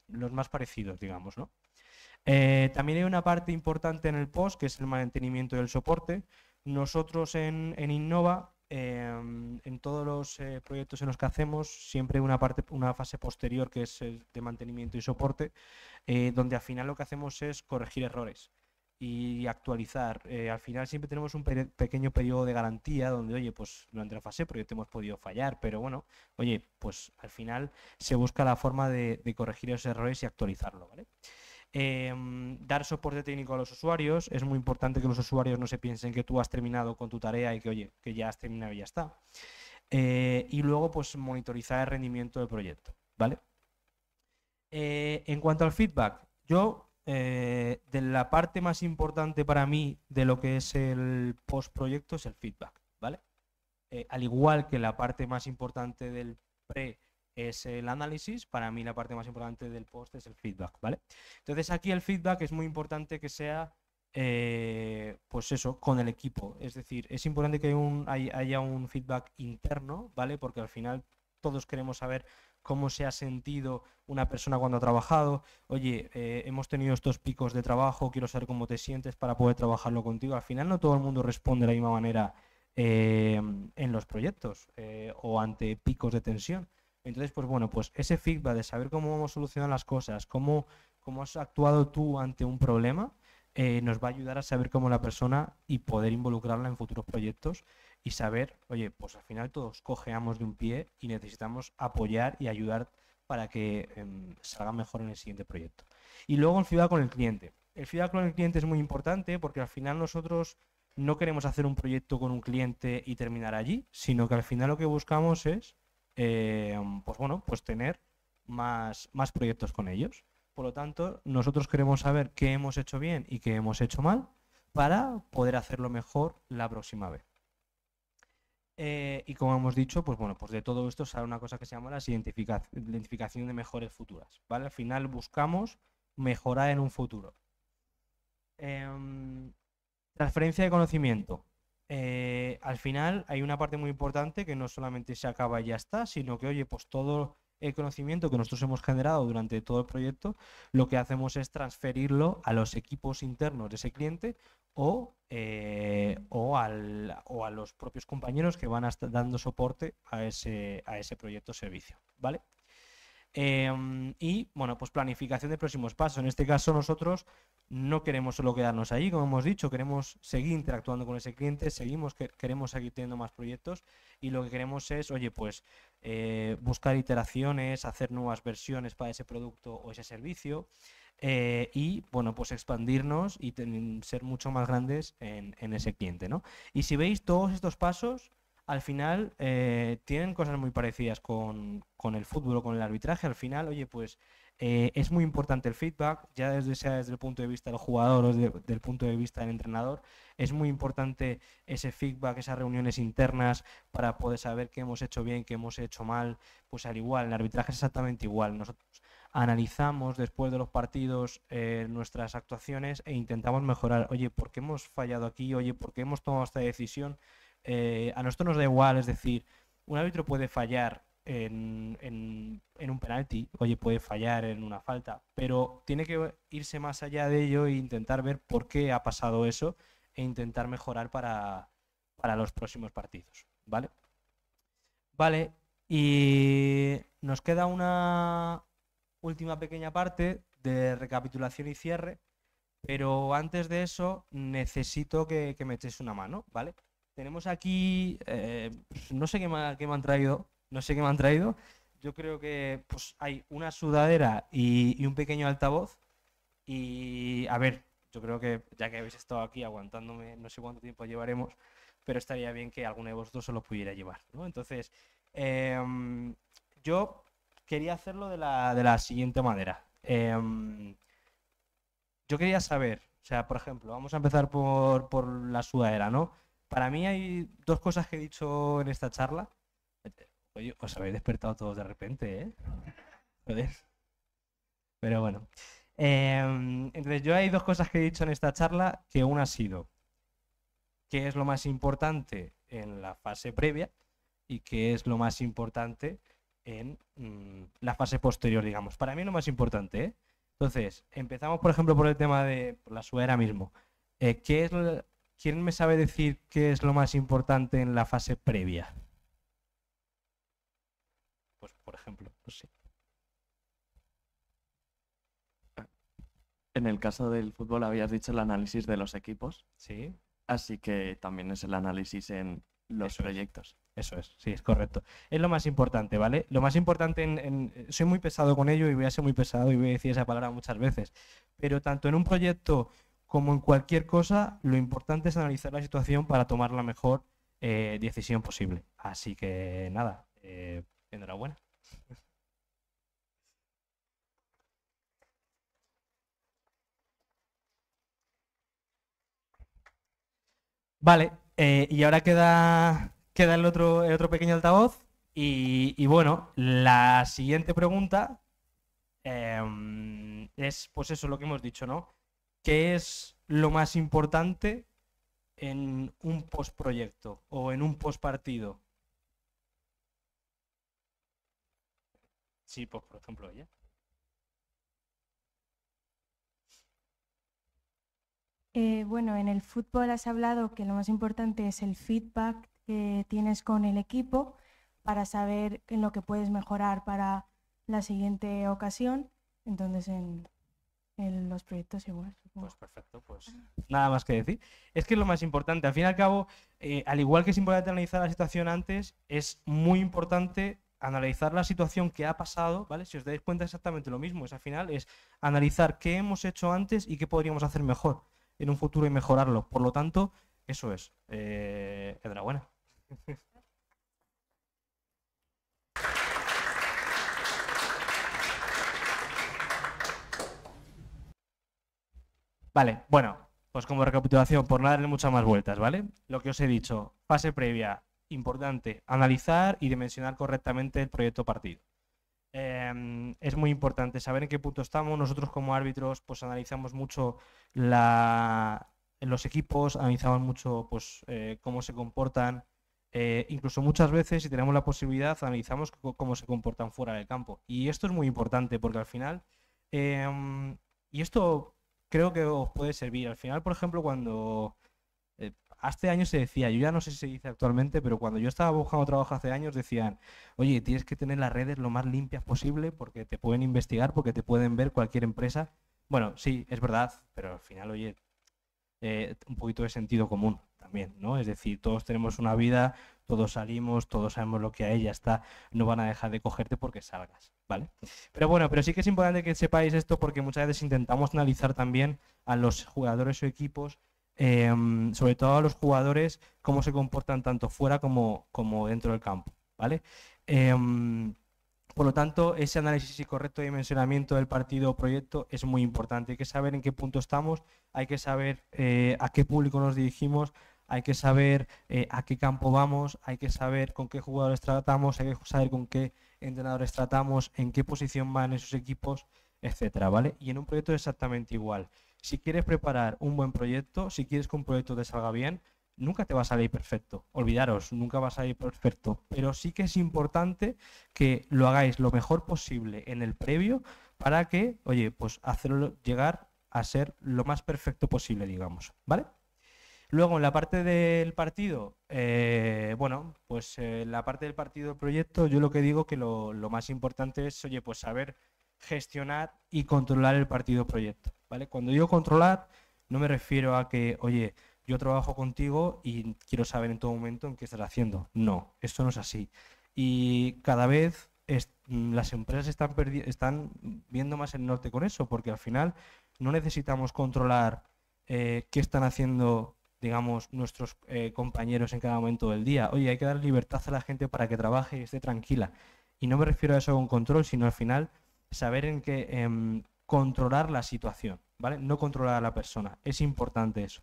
[SPEAKER 2] los más parecidos, digamos, ¿no? También hay una parte importante en el post, que es el mantenimiento del soporte. Nosotros en Innova, en todos los proyectos en los que hacemos, siempre hay una fase posterior que es el de mantenimiento y soporte, donde al final lo que hacemos es corregir errores y actualizar. Al final siempre tenemos un pequeño periodo de garantía donde, oye, pues durante la fase proyecto hemos podido fallar, pero bueno, oye, pues al final se busca la forma de corregir esos errores y actualizarlo, ¿vale? Dar soporte técnico a los usuarios. Es muy importante que los usuarios no se piensen que tú has terminado con tu tarea y que, oye, que ya has terminado y ya está. Y luego, pues, monitorizar el rendimiento del proyecto, ¿vale? En cuanto al feedback, yo, de la parte más importante para mí de lo que es el post-proyecto es el feedback, ¿vale? Al igual que la parte más importante del pre es el análisis, para mí la parte más importante del post es el feedback, ¿vale? Entonces aquí el feedback es muy importante que sea, pues eso, con el equipo. Es decir, es importante que haya un feedback interno, ¿vale? Porque al final todos queremos saber cómo se ha sentido una persona cuando ha trabajado. Oye, hemos tenido estos picos de trabajo, quiero saber cómo te sientes para poder trabajarlo contigo. Al final no todo el mundo responde de la misma manera en los proyectos o ante picos de tensión. Entonces, pues bueno, pues ese feedback de saber cómo hemos solucionado las cosas, cómo has actuado tú ante un problema, nos va a ayudar a saber cómo la persona y poder involucrarla en futuros proyectos y saber, oye, pues al final todos cojeamos de un pie y necesitamos apoyar y ayudar para que salga mejor en el siguiente proyecto. Y luego el feedback con el cliente. El feedback con el cliente es muy importante porque al final nosotros no queremos hacer un proyecto con un cliente y terminar allí, sino que al final lo que buscamos es, pues bueno, pues tener más proyectos con ellos. Por lo tanto, nosotros queremos saber qué hemos hecho bien y qué hemos hecho mal para poder hacerlo mejor la próxima vez. Y como hemos dicho, pues bueno, pues de todo esto sale una cosa que se llama la identificación de mejores futuras, ¿vale? Al final buscamos mejorar en un futuro. Transferencia de conocimiento. al final hay una parte muy importante que no solamente se acaba y ya está, sino que, oye, pues todo el conocimiento que nosotros hemos generado durante todo el proyecto, lo que hacemos es transferirlo a los equipos internos de ese cliente o a los propios compañeros que van a estar dando soporte a ese proyecto o servicio, ¿vale? Y bueno, pues planificación de próximos pasos. En este caso nosotros no queremos solo quedarnos ahí, como hemos dicho, queremos seguir interactuando con ese cliente, queremos seguir teniendo más proyectos y lo que queremos es, oye, pues buscar iteraciones, hacer nuevas versiones para ese producto o ese servicio y bueno, pues expandirnos y ser mucho más grandes en ese cliente, ¿no? Y si veis todos estos pasos al final tienen cosas muy parecidas con el fútbol o con el arbitraje. Al final, oye, pues es muy importante el feedback, ya sea desde el punto de vista del jugador o del punto de vista del entrenador. Es muy importante ese feedback, esas reuniones internas para poder saber qué hemos hecho bien, qué hemos hecho mal. Pues al igual, en el arbitraje es exactamente igual. Nosotros analizamos después de los partidos nuestras actuaciones e intentamos mejorar. Oye, ¿por qué hemos fallado aquí? Oye, ¿por qué hemos tomado esta decisión? A nosotros nos da igual, es decir, un árbitro puede fallar en un penalti, oye, puede fallar en una falta, pero tiene que irse más allá de ello e intentar ver por qué ha pasado eso e intentar mejorar para los próximos partidos, ¿vale? Vale, y nos queda una última pequeña parte de recapitulación y cierre, pero antes de eso necesito que me echéis una mano, ¿vale? Tenemos aquí, no sé qué me han traído, no sé qué me han traído. Yo creo que pues hay una sudadera y un pequeño altavoz. Y a ver, yo creo que ya que habéis estado aquí aguantándome, no sé cuánto tiempo llevaremos, pero estaría bien que alguno de vosotros se lo pudiera llevar, ¿no? Entonces, yo quería hacerlo de la siguiente manera. Yo quería saber, o sea, por ejemplo, vamos a empezar por la sudadera, ¿no? Para mí hay dos cosas que he dicho en esta charla. Oye, os habéis despertado todos de repente, ¿eh? Joder. Pero bueno. Entonces, yo hay dos cosas que he dicho en esta charla, que una ha sido qué es lo más importante en la fase previa y qué es lo más importante en la fase posterior, digamos. Para mí es lo más importante, ¿eh? Entonces, empezamos, por ejemplo, por el tema de por la sudadera mismo. ¿Quién me sabe decir qué es lo más importante en la fase previa? Pues, por ejemplo, no sé.
[SPEAKER 3] En el caso del fútbol habías dicho el análisis de los equipos,
[SPEAKER 2] Sí,
[SPEAKER 3] así que también es el análisis en los
[SPEAKER 2] Eso es.
[SPEAKER 3] proyectos.
[SPEAKER 2] eso es, sí, es correcto. Es lo más importante, ¿vale? Lo más importante soy muy pesado con ello y voy a ser muy pesado y voy a decir esa palabra muchas veces, pero tanto en un proyecto como en cualquier cosa, lo importante es analizar la situación para tomar la mejor decisión posible. Así que nada, enhorabuena. Vale, y ahora queda el otro pequeño altavoz. Y bueno, la siguiente pregunta es, pues eso, lo que hemos dicho, ¿no? ¿Qué es lo más importante en un postproyecto o en un postpartido? Sí, pues por ejemplo, ella.
[SPEAKER 4] Bueno, en el fútbol has hablado que lo más importante es el feedback que tienes con el equipo para saber en lo que puedes mejorar para la siguiente ocasión. Entonces, en los proyectos igual, supongo.
[SPEAKER 2] Pues perfecto, pues nada más que decir. Es que es lo más importante. Al fin y al cabo, al igual que es importante analizar la situación antes, es muy importante analizar la situación que ha pasado, ¿vale? Si os dais cuenta exactamente lo mismo, es al final es analizar qué hemos hecho antes y qué podríamos hacer mejor en un futuro y mejorarlo. Por lo tanto, eso es. Enhorabuena. Vale, bueno, pues como recapitulación, por no darle muchas más vueltas, ¿vale? Lo que os he dicho, fase previa, importante, analizar y dimensionar correctamente el proyecto partido. Es muy importante saber en qué punto estamos. Nosotros como árbitros pues analizamos mucho en los equipos, analizamos mucho pues, cómo se comportan, incluso muchas veces, si tenemos la posibilidad, analizamos cómo se comportan fuera del campo. Y esto es muy importante porque al final, y esto creo que os puede servir, al final, por ejemplo, cuando hace años se decía, yo ya no sé si se dice actualmente, pero cuando yo estaba buscando trabajo hace años decían, oye, tienes que tener las redes lo más limpias posible porque te pueden investigar, porque te pueden ver cualquier empresa. Bueno, sí, es verdad, pero al final, oye, un poquito de sentido común también, ¿no? Es decir, todos tenemos una vida, todos salimos, todos sabemos lo que hay, ya está, no van a dejar de cogerte porque salgas, ¿vale? Pero bueno, pero sí que es importante que sepáis esto porque muchas veces intentamos analizar también a los jugadores o equipos, sobre todo a los jugadores, cómo se comportan tanto fuera como dentro del campo, ¿vale? Por lo tanto, ese análisis y correcto dimensionamiento del partido o proyecto es muy importante. Hay que saber en qué punto estamos, hay que saber a qué público nos dirigimos, hay que saber a qué campo vamos, hay que saber con qué jugadores tratamos, hay que saber con qué entrenadores tratamos, en qué posición van esos equipos, etcétera, ¿vale? Y en un proyecto es exactamente igual. Si quieres preparar un buen proyecto, si quieres que un proyecto te salga bien, nunca te va a salir perfecto. Olvidaros, nunca va a salir perfecto. Pero sí que es importante que lo hagáis lo mejor posible en el previo para que, oye, pues hacerlo llegar a ser lo más perfecto posible, digamos, ¿vale? Luego, en la parte del partido, bueno, pues en la parte del partido del proyecto, yo lo que digo que lo más importante es, oye, pues saber gestionar y controlar el partido proyecto, ¿vale? Cuando digo controlar, no me refiero a que, oye, yo trabajo contigo y quiero saber en todo momento en qué estás haciendo. No, esto no es así. Y cada vez las empresas están viendo más el norte con eso, porque al final no necesitamos controlar qué están haciendo, digamos, nuestros compañeros en cada momento del día. Oye, hay que dar libertad a la gente para que trabaje y esté tranquila. Y no me refiero a eso con control, sino al final saber en qué controlar la situación, ¿vale? No controlar a la persona. Es importante eso.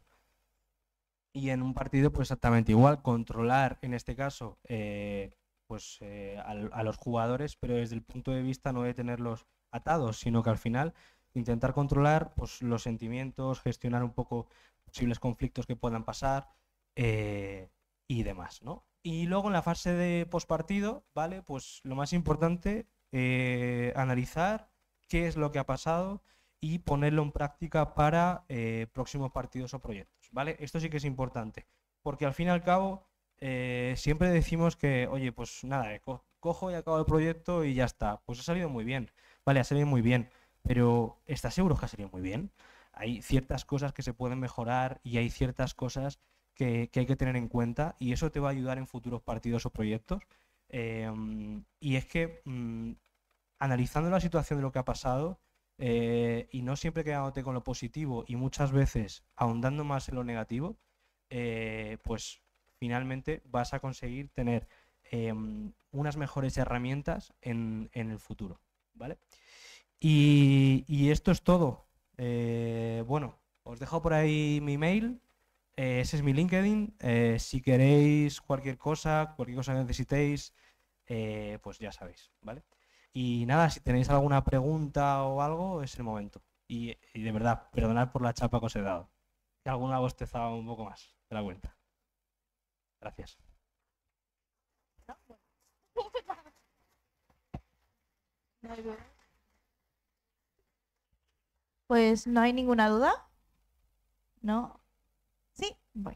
[SPEAKER 2] Y en un partido, pues exactamente igual, controlar en este caso a los jugadores, pero desde el punto de vista no de tenerlos atados, sino que al final intentar controlar pues, los sentimientos, gestionar un poco posibles conflictos que puedan pasar y demás, ¿no? Y luego en la fase de postpartido, ¿vale? Pues lo más importante, analizar qué es lo que ha pasado y ponerlo en práctica para próximos partidos o proyectos, ¿vale? Esto sí que es importante, porque al fin y al cabo siempre decimos que, oye, pues nada, cojo y acabo el proyecto y ya está. Pues ha salido muy bien, vale, ha salido muy bien, pero ¿estás seguro que ha salido muy bien? Hay ciertas cosas que se pueden mejorar y hay ciertas cosas que hay que tener en cuenta y eso te va a ayudar en futuros partidos o proyectos. Y es que analizando la situación de lo que ha pasado, y no siempre quedándote con lo positivo y muchas veces ahondando más en lo negativo, pues finalmente vas a conseguir tener unas mejores herramientas en el futuro, ¿vale? Y esto es todo. Bueno, os dejo por ahí mi mail, ese es mi LinkedIn. Si queréis cualquier cosa que necesitéis, pues ya sabéis, ¿vale? Y nada, si tenéis alguna pregunta o algo, es el momento. Y de verdad, perdonad por la chapa que os he dado. Que alguna ha bostezado un poco más de la cuenta. Gracias.
[SPEAKER 1] Pues no hay ninguna duda. ¿No? Sí, voy.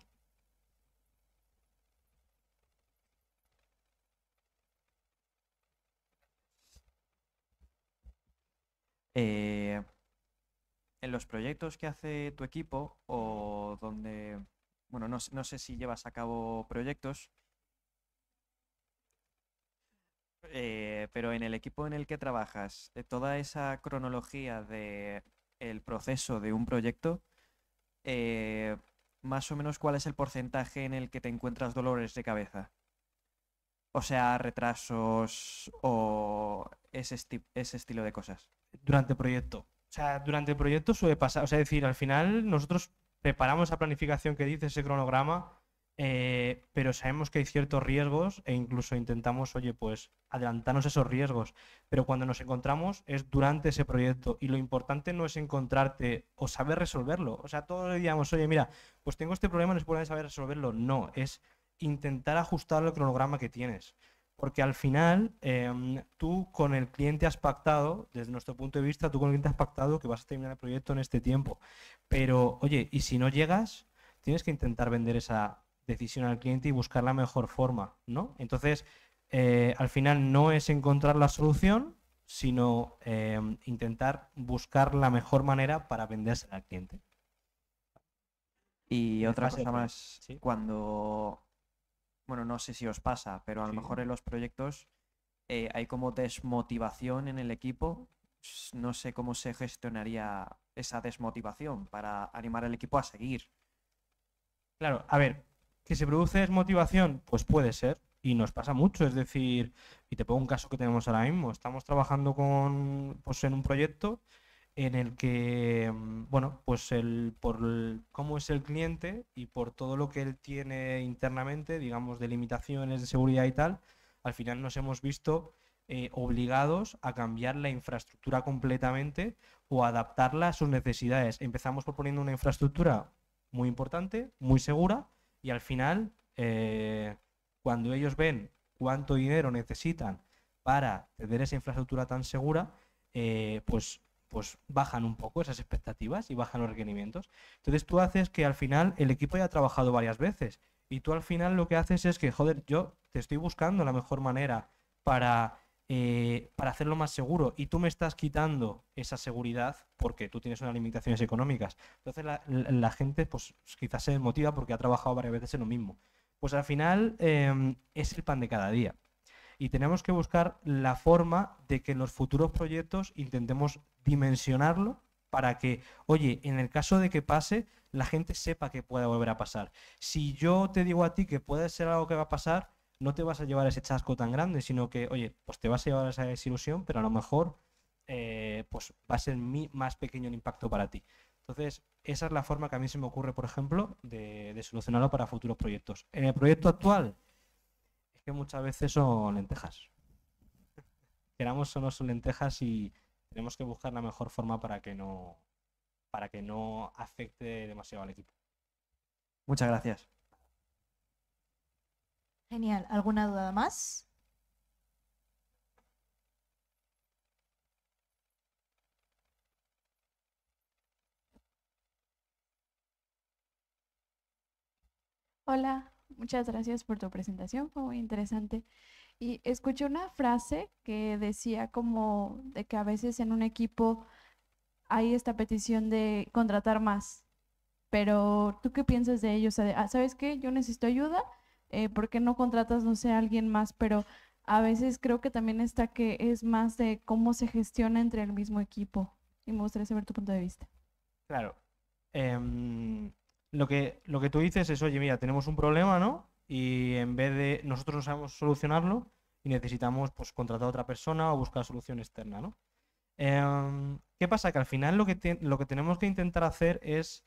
[SPEAKER 3] En los proyectos que hace tu equipo o donde, bueno, no sé si llevas a cabo proyectos, pero en el equipo en el que trabajas, toda esa cronología de el proceso de un proyecto, más o menos cuál es el porcentaje en el que te encuentras dolores de cabeza. O sea, retrasos o ese estilo de cosas.
[SPEAKER 2] Durante el proyecto. O sea, durante el proyecto suele pasar. O sea, es decir, al final nosotros preparamos la planificación que dice ese cronograma pero sabemos que hay ciertos riesgos e incluso intentamos, oye, pues adelantarnos esos riesgos. Pero cuando nos encontramos es durante ese proyecto y lo importante no es encontrarte o saber resolverlo. O sea, todos le digamos, oye, mira, pues tengo este problema, no es por saber resolverlo. No, es intentar ajustar el cronograma que tienes. Porque al final, tú con el cliente has pactado, desde nuestro punto de vista, tú con el cliente has pactado que vas a terminar el proyecto en este tiempo. Pero, oye, y si no llegas, tienes que intentar vender esa decisión al cliente y buscar la mejor forma, ¿no? Entonces, al final no es encontrar la solución, sino intentar buscar la mejor manera para vendérsela al cliente.
[SPEAKER 3] Y
[SPEAKER 2] En
[SPEAKER 3] otra
[SPEAKER 2] fase de
[SPEAKER 3] cosa
[SPEAKER 2] proyecto,
[SPEAKER 3] más,
[SPEAKER 2] sí.
[SPEAKER 3] cuando, bueno, no sé si os pasa, pero a lo
[SPEAKER 2] Sí.
[SPEAKER 3] mejor en los proyectos hay como desmotivación en el equipo. No sé cómo se gestionaría esa desmotivación para animar al equipo a seguir.
[SPEAKER 2] Claro, a ver, que se produce desmotivación, pues puede ser, y nos pasa mucho, es decir, y te pongo un caso que tenemos ahora mismo, estamos trabajando pues en un proyecto en el que, bueno, pues cómo es el cliente y por todo lo que él tiene internamente, digamos, de limitaciones de seguridad y tal, al final nos hemos visto obligados a cambiar la infraestructura completamente o adaptarla a sus necesidades. Empezamos por poniendo una infraestructura muy importante, muy segura, y al final, cuando ellos ven cuánto dinero necesitan para tener esa infraestructura tan segura, pues bajan un poco esas expectativas y bajan los requerimientos. Entonces tú haces que al final el equipo haya trabajado varias veces y tú al final lo que haces es que, joder, yo te estoy buscando la mejor manera para hacerlo más seguro y tú me estás quitando esa seguridad porque tú tienes unas limitaciones económicas. Entonces la gente pues quizás se desmotiva porque ha trabajado varias veces en lo mismo. Pues al final es el pan de cada día y tenemos que buscar la forma de que en los futuros proyectos intentemos dimensionarlo para que, oye, en el caso de que pase, la gente sepa que puede volver a pasar. Si yo te digo a ti que puede ser algo que va a pasar, no te vas a llevar ese chasco tan grande, sino que, oye, pues te vas a llevar esa desilusión, pero a lo mejor pues va a ser más pequeño el impacto para ti. Entonces, esa es la forma que a mí se me ocurre, por ejemplo, de solucionarlo para futuros proyectos. En el proyecto actual, es que muchas veces son lentejas. Queramos o no son lentejas y tenemos que buscar la mejor forma para que no afecte demasiado al equipo.
[SPEAKER 3] Muchas gracias.
[SPEAKER 1] Genial. ¿Alguna duda más?
[SPEAKER 5] Hola, muchas gracias por tu presentación, fue muy interesante. Y escuché una frase que decía como de que a veces en un equipo hay esta petición de contratar más, pero ¿tú qué piensas de ello? O sea, ¿sabes qué? Yo necesito ayuda, ¿por qué no contratas, no sé, a alguien más? Pero a veces creo que también está que es más de cómo se gestiona entre el mismo equipo. Y me gustaría saber tu punto de vista.
[SPEAKER 2] Claro. Lo que tú dices es, oye, mira, tenemos un problema, ¿no? Y en vez de nosotros no sabemos solucionarlo y necesitamos pues contratar a otra persona o buscar solución externa, ¿no? ¿Qué pasa? Que al final lo que tenemos que intentar hacer es,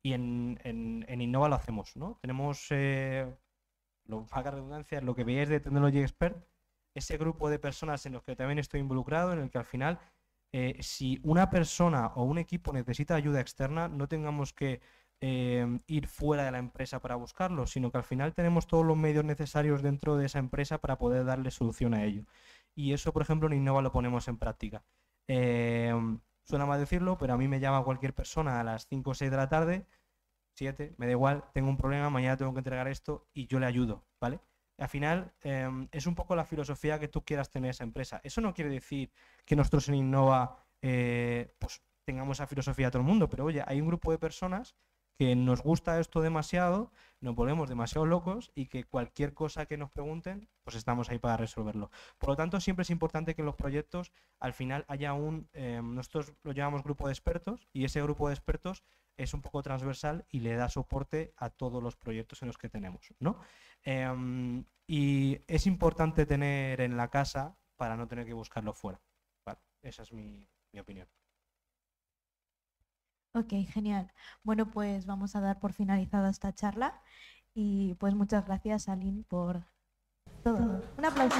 [SPEAKER 2] y en Innova lo hacemos, ¿no? Tenemos, valga la redundancia, lo que veis de Technology Expert, ese grupo de personas en los que también estoy involucrado, en el que al final, si una persona o un equipo necesita ayuda externa, no tengamos que ir fuera de la empresa para buscarlo, sino que al final tenemos todos los medios necesarios dentro de esa empresa para poder darle solución a ello. Y eso, por ejemplo, en Innova lo ponemos en práctica. Suena mal decirlo, pero a mí me llama cualquier persona a las 5 o 6 de la tarde, 7, me da igual, tengo un problema, mañana tengo que entregar esto y yo le ayudo, ¿vale? Al final es un poco la filosofía que tú quieras tener esa empresa. Eso no quiere decir que nosotros en Innova pues tengamos esa filosofía a todo el mundo, pero oye, hay un grupo de personas que nos gusta esto demasiado, nos volvemos demasiado locos y que cualquier cosa que nos pregunten, pues estamos ahí para resolverlo. Por lo tanto, siempre es importante que en los proyectos al final haya nosotros lo llamamos grupo de expertos y ese grupo de expertos es un poco transversal y le da soporte a todos los proyectos en los que tenemos, ¿no? Y es importante tener en la casa para no tener que buscarlo fuera. Vale, esa es mi opinión.
[SPEAKER 1] Ok, genial. Bueno, pues vamos a dar por finalizada esta charla Y pues muchas gracias, Aline, por todo. Un aplauso.